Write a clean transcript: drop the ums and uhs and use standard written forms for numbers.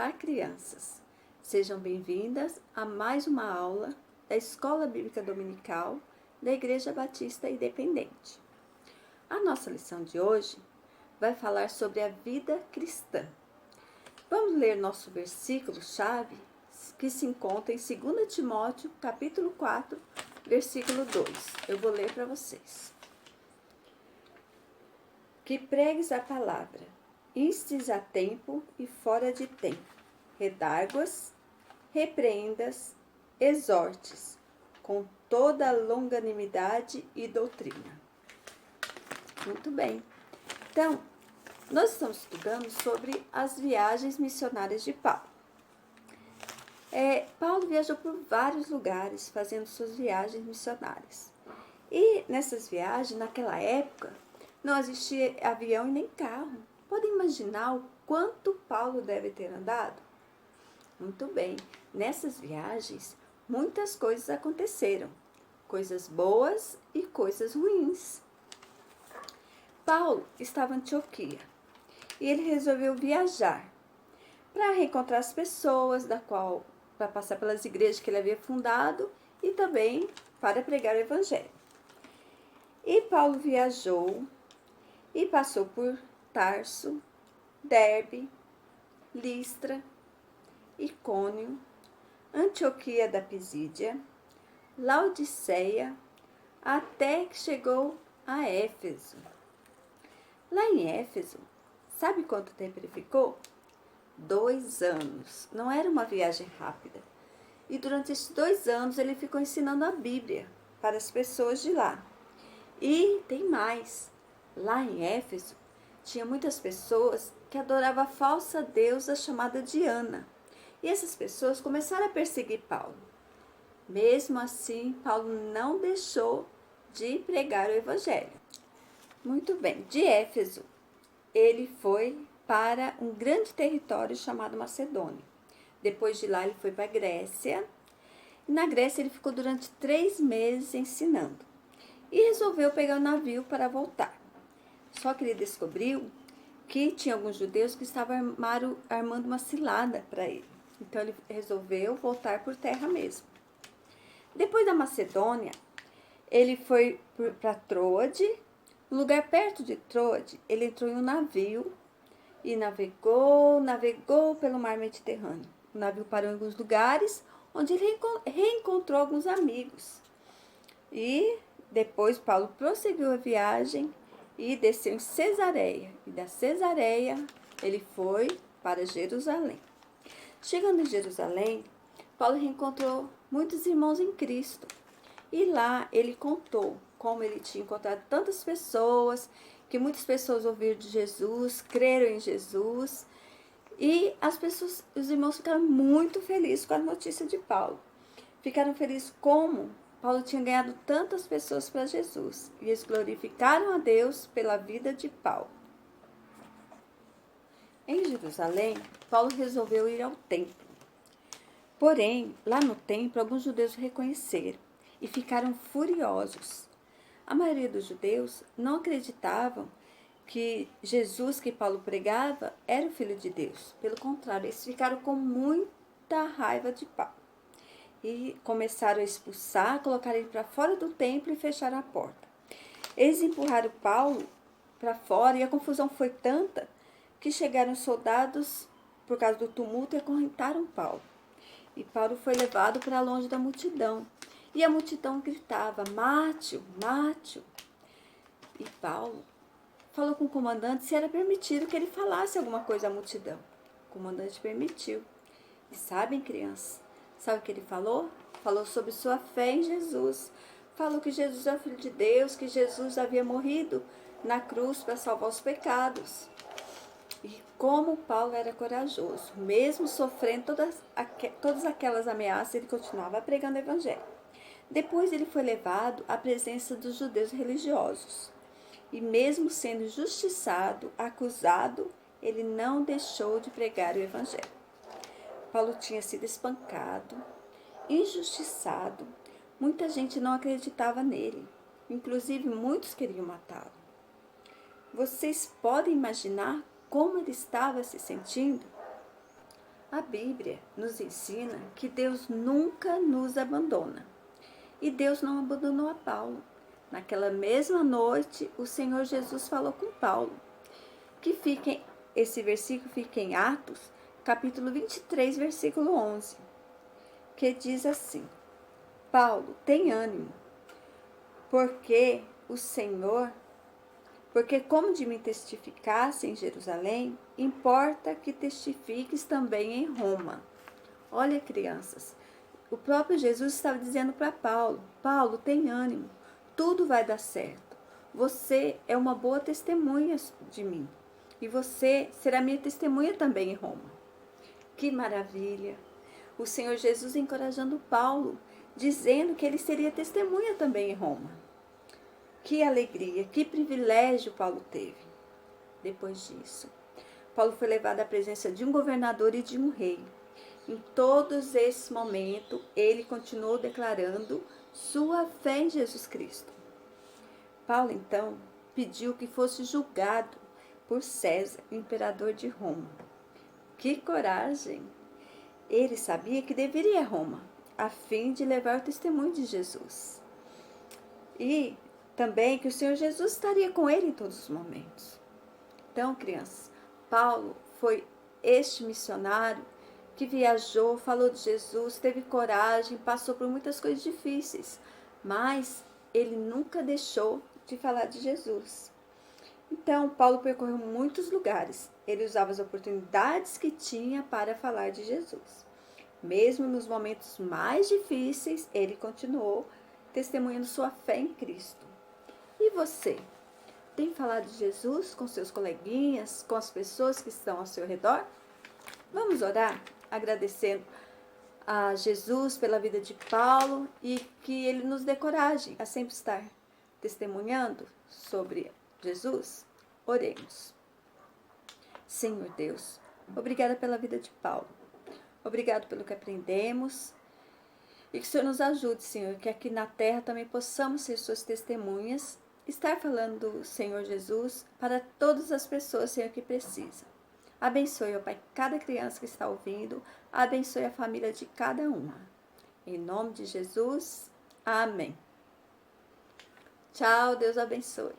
Olá, crianças! Sejam bem-vindas a mais uma aula da Escola Bíblica Dominical da Igreja Batista Independente. A nossa lição de hoje vai falar sobre a vida cristã. Vamos ler nosso versículo-chave que se encontra em 2 Timóteo, capítulo 4, versículo 2. Eu vou ler para vocês. Que pregues a palavra, instes a tempo e fora de tempo, redarguas, repreendas, exortes, com toda longanimidade e doutrina. Muito bem. Então, nós estamos estudando sobre as viagens missionárias de Paulo. Paulo viajou por vários lugares fazendo suas viagens missionárias. E nessas viagens, naquela época, não existia avião e nem carro. Podem imaginar o quanto Paulo deve ter andado? Muito bem, nessas viagens, muitas coisas aconteceram. Coisas boas e coisas ruins. Paulo estava em Antioquia e ele resolveu viajar para reencontrar as pessoas, para passar pelas igrejas que ele havia fundado e também para pregar o evangelho. E Paulo viajou e passou por Tarso, Derbe, Listra, Icônio, Antioquia da Pisídia, Laodiceia, até que chegou a Éfeso. Lá em Éfeso, sabe quanto tempo ele ficou? 2 anos. Não era uma viagem rápida. E durante esses 2 anos ele ficou ensinando a Bíblia para as pessoas de lá. E tem mais. Lá em Éfeso, tinha muitas pessoas que adoravam a falsa deusa chamada Diana. E essas pessoas começaram a perseguir Paulo. Mesmo assim, Paulo não deixou de pregar o evangelho. Muito bem, de Éfeso, ele foi para um grande território chamado Macedônia. Depois de lá, ele foi para a Grécia. E na Grécia, ele ficou durante 3 meses ensinando. E resolveu pegar um navio para voltar. Só que ele descobriu que tinha alguns judeus que estavam armando uma cilada para ele. Então, ele resolveu voltar por terra mesmo. Depois da Macedônia, ele foi para Troade. Um lugar perto de Troade, ele entrou em um navio e navegou pelo mar Mediterrâneo. O navio parou em alguns lugares, onde ele reencontrou alguns amigos. E depois Paulo prosseguiu a viagem e desceu em Cesareia. E da Cesareia, ele foi para Jerusalém. Chegando em Jerusalém, Paulo reencontrou muitos irmãos em Cristo. E lá ele contou como ele tinha encontrado tantas pessoas, que muitas pessoas ouviram de Jesus, creram em Jesus. E os irmãos ficaram muito felizes com a notícia de Paulo. Ficaram felizes como Paulo tinha ganhado tantas pessoas para Jesus. E eles glorificaram a Deus pela vida de Paulo. Em Jerusalém, Paulo resolveu ir ao templo. Porém, lá no templo, alguns judeus o reconheceram e ficaram furiosos. A maioria dos judeus não acreditavam que Jesus que Paulo pregava era o Filho de Deus. Pelo contrário, eles ficaram com muita raiva de Paulo. E começaram a expulsar, colocar ele para fora do templo e fecharam a porta. Eles empurraram Paulo para fora e a confusão foi tanta que chegaram soldados por causa do tumulto e acorrentaram Paulo. E Paulo foi levado para longe da multidão. E a multidão gritava, mate-o, mate-o. E Paulo falou com o comandante se era permitido que ele falasse alguma coisa à multidão. O comandante permitiu. E sabem, crianças, sabe o que ele falou? Falou sobre sua fé em Jesus. Falou que Jesus é o Filho de Deus, que Jesus havia morrido na cruz para salvar os pecados. E como Paulo era corajoso, mesmo sofrendo todas aquelas ameaças, ele continuava pregando o evangelho. Depois ele foi levado à presença dos judeus religiosos. E mesmo sendo injustiçado, acusado, ele não deixou de pregar o evangelho. Paulo tinha sido espancado, injustiçado. Muita gente não acreditava nele. Inclusive, muitos queriam matá-lo. Vocês podem imaginar como ele estava se sentindo? A Bíblia nos ensina que Deus nunca nos abandona. E Deus não abandonou a Paulo. Naquela mesma noite, o Senhor Jesus falou com Paulo. Esse versículo fica em Atos, capítulo 23, versículo 11, que diz assim: Paulo, tem ânimo, porque como de me testificasse em Jerusalém, importa que testifiques também em Roma. Olha, crianças, o próprio Jesus estava dizendo para Paulo: Paulo, tem ânimo, tudo vai dar certo. Você é uma boa testemunha de mim. E você será minha testemunha também em Roma. Que maravilha! O Senhor Jesus encorajando Paulo, dizendo que ele seria testemunha também em Roma. Que alegria, que privilégio Paulo teve. Depois disso, Paulo foi levado à presença de um governador e de um rei. Em todos esses momentos, ele continuou declarando sua fé em Jesus Cristo. Paulo, então, pediu que fosse julgado por César, imperador de Roma. Que coragem! Ele sabia que deveria ir a Roma, a fim de levar o testemunho de Jesus. E também que o Senhor Jesus estaria com ele em todos os momentos. Então, crianças, Paulo foi este missionário que viajou, falou de Jesus, teve coragem, passou por muitas coisas difíceis, mas ele nunca deixou de falar de Jesus. Então, Paulo percorreu muitos lugares. Ele usava as oportunidades que tinha para falar de Jesus. Mesmo nos momentos mais difíceis, ele continuou testemunhando sua fé em Cristo. E você? Tem falado de Jesus com seus coleguinhas, com as pessoas que estão ao seu redor? Vamos orar agradecendo a Jesus pela vida de Paulo e que ele nos dê coragem a sempre estar testemunhando sobre Jesus. Oremos. Senhor Deus, obrigada pela vida de Paulo. Obrigado pelo que aprendemos. E que o Senhor nos ajude, Senhor, que aqui na terra também possamos ser suas testemunhas, estar falando do Senhor Jesus para todas as pessoas, Senhor, que precisam. Abençoe, ó Pai, cada criança que está ouvindo. Abençoe a família de cada uma. Em nome de Jesus, amém. Tchau, Deus abençoe.